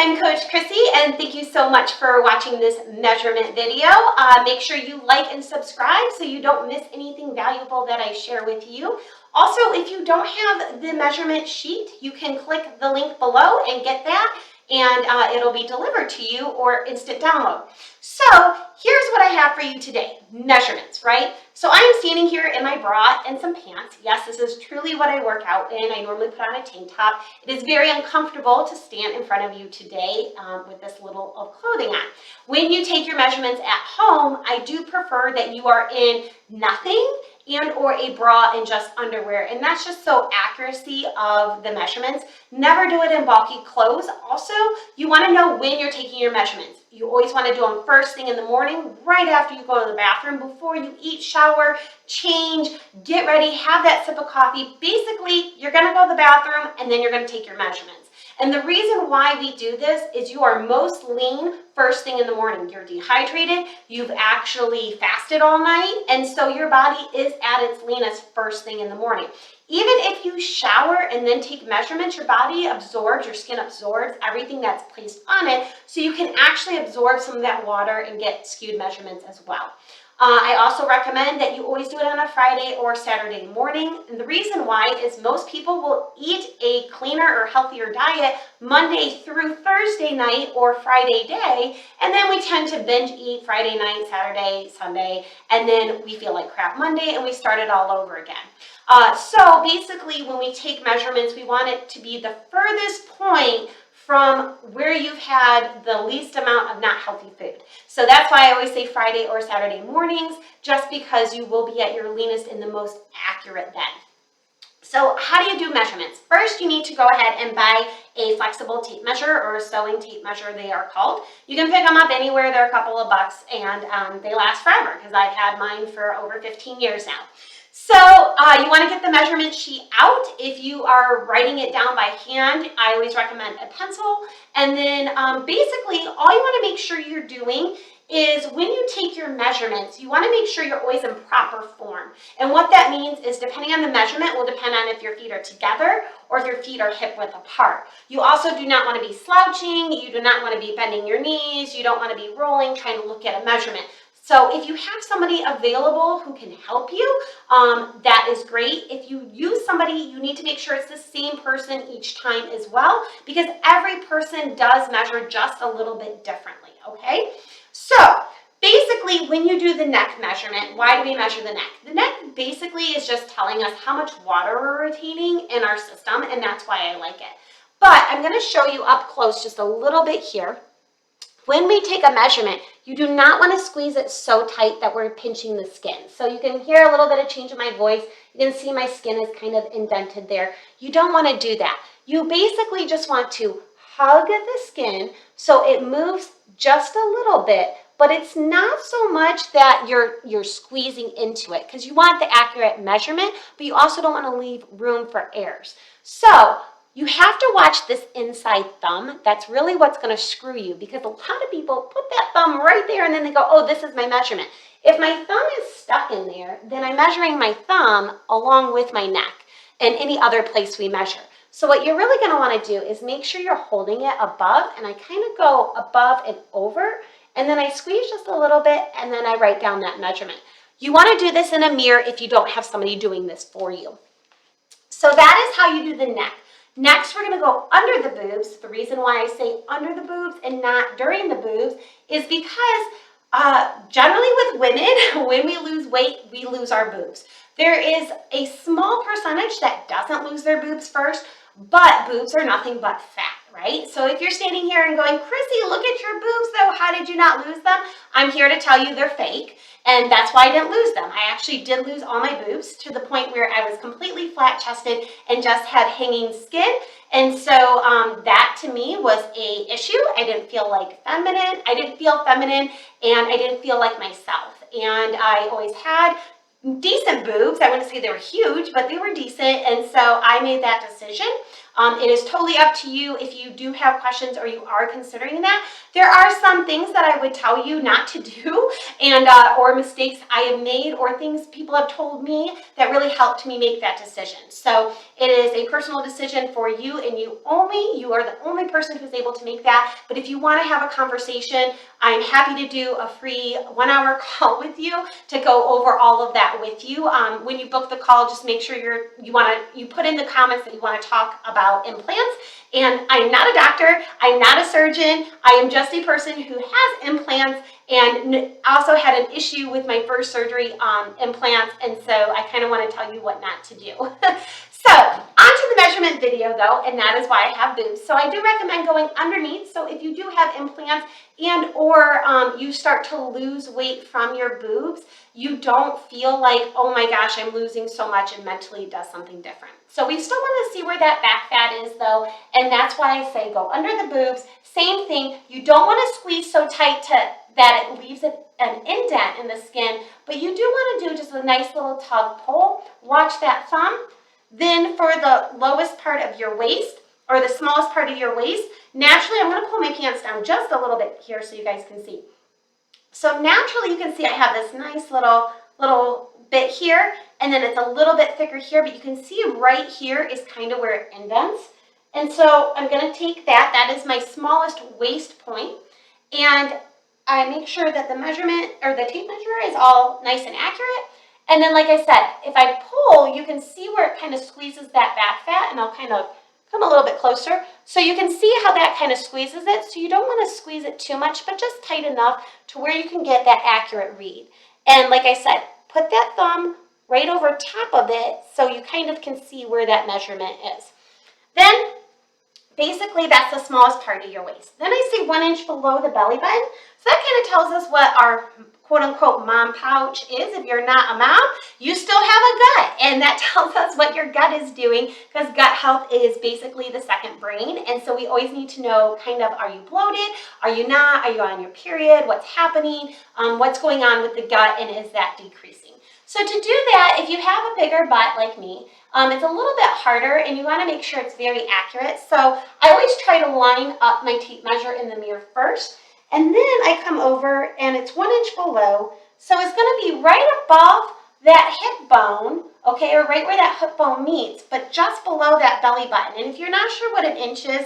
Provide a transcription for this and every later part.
I'm Coach Chrissy, and thank you so much for watching this measurement video. Make sure you like and subscribe so you don't miss anything valuable that I share with you. Also, if you don't have the measurement sheet, you can click the link below and get that, and it'll be delivered to you or instant download. So here's what I have for you today, measurements, right? So I'm standing here in my bra and some pants. Yes, this is truly what I work out in. I normally put on a tank top. It is very uncomfortable to stand in front of you today with this little of clothing on. When you take your measurements at home, I do prefer that you are in nothing and or a bra and just underwear, and that's just so accuracy of the measurements. Never do it in bulky clothes. Also, you want to know when you're taking your measurements. You always want to do them first thing in the morning, right after you go to the bathroom, before you eat, shower, change, get ready, have that sip of coffee. Basically, you're going to go to the bathroom and then you're going to take your measurements. And the reason why we do this is you are most lean first thing in the morning. You're dehydrated, you've actually fasted all night, and so your body is at its leanest first thing in the morning. Even if you shower and then take measurements, your body absorbs, your skin absorbs everything that's placed on it, so you can actually absorb some of that water and get skewed measurements as well. I also recommend that you always do it on a Friday or Saturday morning. And the reason why is most people will eat a cleaner or healthier diet Monday through Thursday night or Friday day. And then we tend to binge eat Friday night, Saturday, Sunday, and then we feel like crap Monday and we start it all over again. So basically when we take measurements, we want it to be the furthest point from where you've had the least amount of not healthy food. So that's why I always say Friday or Saturday mornings, just because you will be at your leanest and the most accurate then. So how do you do measurements? First, you need to go ahead and buy a flexible tape measure or a sewing tape measure, they are called. You can pick them up anywhere, they're a couple of bucks, and they last forever because I've had mine for over 15 years now. So you want to get the measurement sheet out. If you are writing it down by hand, I always recommend a pencil. And then basically all you want to make sure you're doing is when you take your measurements, you want to make sure you're always in proper form. And what that means is depending on the measurement will depend on if your feet are together or if your feet are hip width apart. You also do not want to be slouching. You do not want to be bending your knees. You don't want to be rolling, trying to look at a measurement. So if you have somebody available who can help you, that is great. If you use somebody, you need to make sure it's the same person each time as well, because every person does measure just a little bit differently, okay? So basically, when you do the neck measurement, why do we measure the neck? The neck basically is just telling us how much water we're retaining in our system, and that's why I like it. But I'm going to show you up close just a little bit here. When we take a measurement, you do not want to squeeze it so tight that we're pinching the skin. So you can hear a little bit of change in my voice. You can see my skin is kind of indented there. You don't want to do that. You basically just want to hug the skin so it moves just a little bit, but it's not so much that you're squeezing into it because you want the accurate measurement, but you also don't want to leave room for errors. So you have to watch this inside thumb. That's really what's going to screw you, because a lot of people put that thumb right there and then they go, oh, this is my measurement. If my thumb is stuck in there, then I'm measuring my thumb along with my neck and any other place we measure. So what you're really going to want to do is make sure you're holding it above, and I kind of go above and over, and then I squeeze just a little bit, and then I write down that measurement. You want to do this in a mirror if you don't have somebody doing this for you. So that is how you do the neck. Next, we're going to go under the boobs. The reason why I say under the boobs and not during the boobs is because generally with women, when we lose weight, we lose our boobs. There is a small percentage that doesn't lose their boobs first, but boobs are nothing but fat, right? So if you're standing here and going, Chrissy, look at your boobs though, how did you not lose them? I'm here to tell you they're fake, and that's why I didn't lose them. I actually did lose all my boobs to the point where I was completely flat-chested and just had hanging skin. And so that to me was a issue. I didn't feel like feminine. I didn't feel feminine, and I didn't feel like myself. And I always had decent boobs. I wouldn't say they were huge, but they were decent, and so I made that decision. It is totally up to you if you do have questions or you are considering that. There are some things that I would tell you not to do, and or mistakes I have made, or things people have told me that really helped me make that decision. So it is a personal decision for you, and you are the only person who's able to make that. But if you want to have a conversation, I'm happy to do a free 1-hour call with you to go over all of that with you. When you book the call, just make sure you put in the comments that you want to talk about implants. And I'm not a doctor, I'm not a surgeon, I am just a person who has implants and also had an issue with my first surgery on implants, and so I kind of want to tell you what not to do. So, onto the measurement video though, and that is why I have boobs. So I do recommend going underneath, so if you do have implants and or you start to lose weight from your boobs, you don't feel like, oh my gosh, I'm losing so much, and mentally it does something different. So we still want to see where that back fat is though, and that's why I say go under the boobs. Same thing, you don't want to squeeze so tight that it leaves an indent in the skin, but you do want to do just a nice little tug pull. Watch that thumb. Then for the lowest part of your waist, or the smallest part of your waist, naturally I'm going to pull my pants down just a little bit here so you guys can see. So naturally you can see I have this nice little bit here, and then it's a little bit thicker here, but you can see right here is kind of where it indents. And so I'm going to take that is my smallest waist point, and I make sure that the measurement or the tape measure is all nice and accurate. And then, like I said, if I pull, you can see where it kind of squeezes that back fat, and I'll kind of come a little bit closer. So you can see how that kind of squeezes it. So you don't want to squeeze it too much, but just tight enough to where you can get that accurate read. And like I said, put that thumb right over top of it so you kind of can see where that measurement is. Then, basically, that's the smallest part of your waist. Then I say 1 inch below the belly button. So that kind of tells us what our quote-unquote mom pouch is. If you're not a mom, you still have a gut, and that tells us what your gut is doing, because gut health is basically the second brain. And so we always need to know kind of, are you bloated? Are you not? Are you on your period? What's happening? What's going on with the gut, and is that decreasing? So to do that, if you have a bigger butt like me, it's a little bit harder, and you want to make sure it's very accurate. So I always try to line up my tape measure in the mirror first, and then I come over and it's 1 inch below. So it's going to be right above that hip bone, okay, or right where that hip bone meets, but just below that belly button. And if you're not sure what an inch is,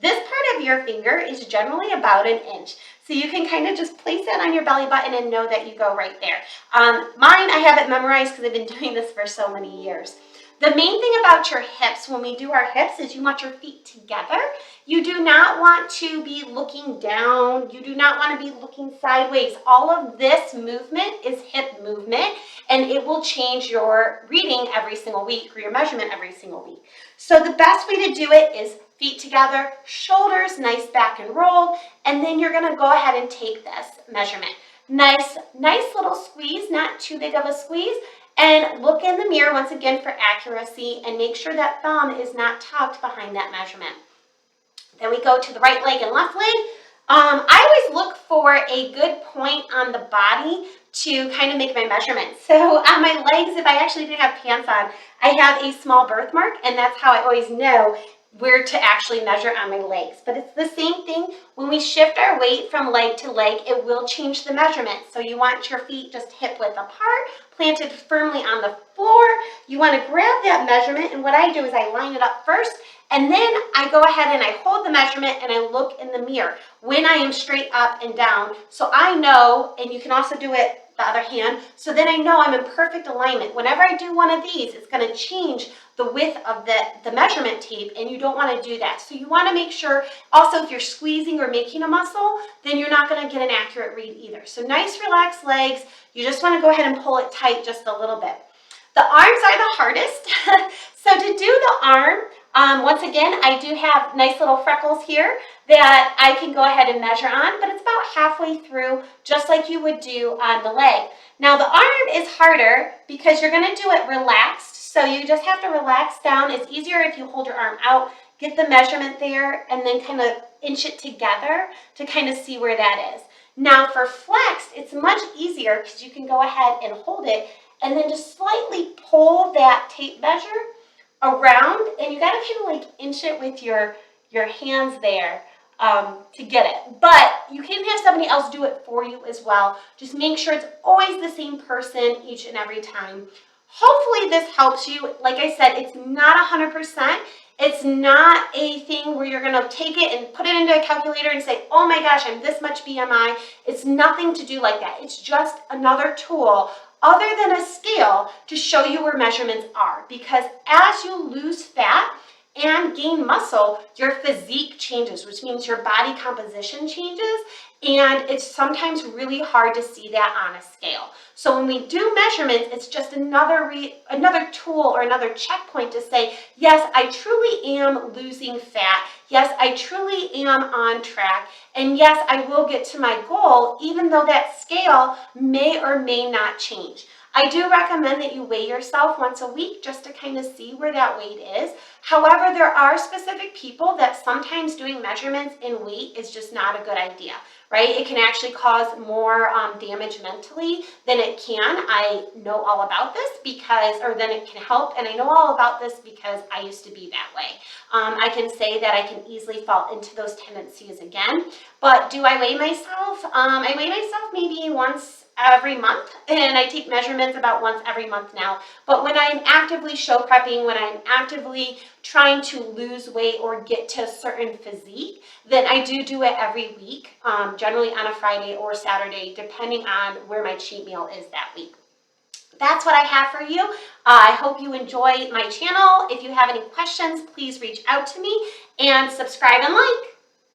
this part of your finger is generally about an inch. So you can kind of just place that on your belly button and know that you go right there. Mine, I have it memorized because I've been doing this for so many years. The main thing about your hips when we do our hips is you want your feet together. You do not want to be looking down. You do not want to be looking sideways. All of this movement is hip movement, and it will change your reading every single week, or your measurement every single week. So the best way to do it is feet together, shoulders nice back and rolled, and then you're going to go ahead and take this measurement. Nice little squeeze, not too big of a squeeze. And look in the mirror once again for accuracy, and make sure that thumb is not tucked behind that measurement. Then we go to the right leg and left leg. I always look for a good point on the body to kind of make my measurements. So on my legs, if I actually didn't have pants on, I have a small birthmark, and that's how I always know where to actually measure on my legs. But it's the same thing when we shift our weight from leg to leg, it will change the measurement. So you want your feet just hip width apart, planted firmly on the floor. You want to grab that measurement, and what I do is I line it up first, and then I go ahead and I hold the measurement and I look in the mirror when I am straight up and down. So I know, and you can also do it the other hand, so then I know I'm in perfect alignment. Whenever I do one of these, it's going to change the width of the measurement tape, and you don't want to do that. So you want to make sure, also if you're squeezing or making a muscle, then you're not going to get an accurate read either. So nice relaxed legs, you just want to go ahead and pull it tight just a little bit. The arms are the hardest. So to do the arm, once again, I do have nice little freckles here that I can go ahead and measure on, but it's about halfway through, just like you would do on the leg. Now the arm is harder because you're going to do it relaxed, so you just have to relax down. It's easier if you hold your arm out, get the measurement there, and then kind of inch it together to kind of see where that is. Now for flexed, it's much easier because you can go ahead and hold it and then just slightly pull that tape measure around, and you gotta kind of like inch it with your hands there to get it. But you can have somebody else do it for you as well. Just make sure it's always the same person each and every time. Hopefully this helps you. Like I said, it's not 100%. It's not a thing where you're gonna take it and put it into a calculator and say, oh my gosh, I'm this much BMI. It's nothing to do like that. It's just another tool other than a scale to show you where measurements are. Because as you lose fat and gain muscle, your physique changes, which means your body composition changes, and it's sometimes really hard to see that on a scale. So when we do measurements, it's just another tool or another checkpoint to say, yes, I truly am losing fat. Yes, I truly am on track. And yes, I will get to my goal, even though that scale may or may not change. I do recommend that you weigh yourself once a week just to kind of see where that weight is. However, there are specific people that sometimes doing measurements in weight is just not a good idea, right? It can actually cause more damage mentally than it can. I know all about this than it can help, and I know all about this because I used to be that way. I can say that I can easily fall into those tendencies again. But do I weigh myself? I weigh myself maybe once every month, and I take measurements about once every month now. But when I'm actively show prepping, when I'm actively trying to lose weight or get to a certain physique, then I do it every week, generally on a Friday or Saturday, depending on where my cheat meal is that week. That's what I have for you. I hope you enjoy my channel. If you have any questions, please reach out to me and subscribe and like.